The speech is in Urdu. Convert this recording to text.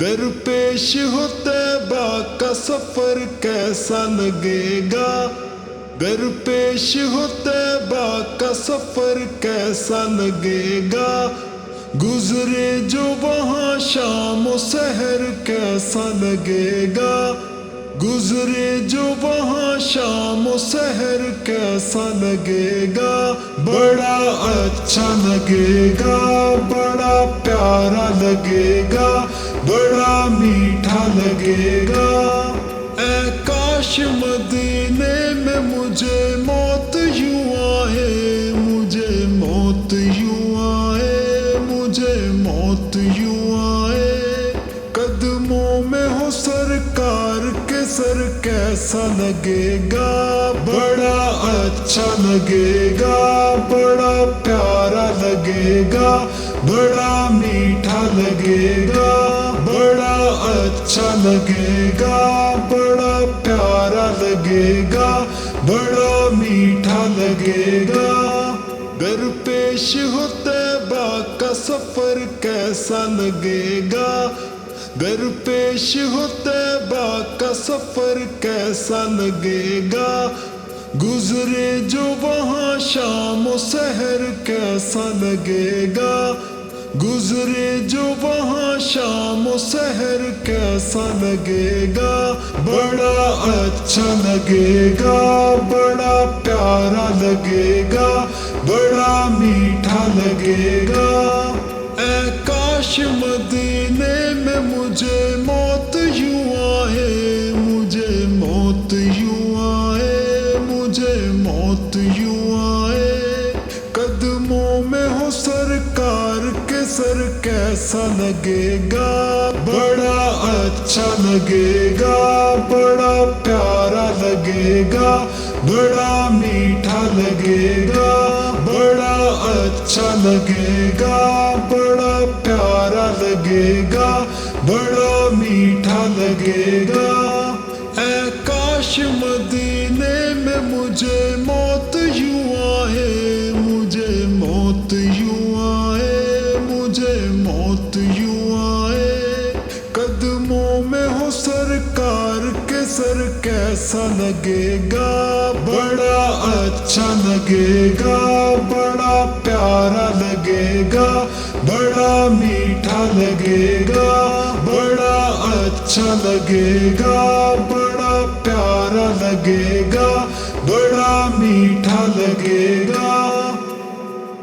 درپیش ہو طیبہ کا سفر کیسا لگے گا، درپیش ہو طیبہ کا سفر کیسا لگے گا، گزرے جو وہاں شام و سحر کیسا لگے گا، گزرے جو وہاں شام و سحر کیسا لگے گا، بڑا اچھا لگے گا، بڑا پیارا لگے گا، بڑا میٹھا لگے گا۔ اے کاش مدینے میں مجھے موت یوں آئے، مجھے موت یوں آئے، مجھے موت یوں آئے، قدموں میں ہو سرکار کے سر کیسا لگے گا، بڑا اچھا لگے گا، بڑا پیارا لگے گا، بڑا میٹھا لگے گا، بڑا اچھا لگے گا، بڑا پیارا لگے گا، بڑا میٹھا لگے گا۔ درپیش ہو طیبہ کا سفر کیسا لگے گا، درپیش ہو طیبہ کا سفر کیسا لگے گا، گزرے جو وہاں شام و سحر کیسا لگے گا، گزرے جو وہاں شام و سحر کیسا لگے گا، بڑا اچھا لگے گا، بڑا پیارا لگے گا، بڑا میٹھا لگے گا۔ اے کاش مدینے میں مجھے موت یوں آئے، مجھے موت یوں آئے، مجھے موت یوں آئے، قدموں میں ہو سرکار کے سر کیسا لگے گا، بڑا اچھا لگے گا، بڑا پیارا لگے گا، بڑا میٹھا لگے گا، بڑا اچھا لگے گا، بڑا پیارا لگے گا، بڑا میٹھا لگے گا۔ اے کاش مدینے میں مجھے موت یوں آئے، مجھے موت یوں آئے، مجھے موت یوں آئے، قدموں میں ہو سرکار کے سر کیسا لگے گا، بڑا اچھا لگے گا، بڑا پیارا لگے گا، بڑا میٹھا لگے گا، بڑا اچھا لگے گا، بڑا پیارا لگے گا، بڑا میٹھا لگے گا۔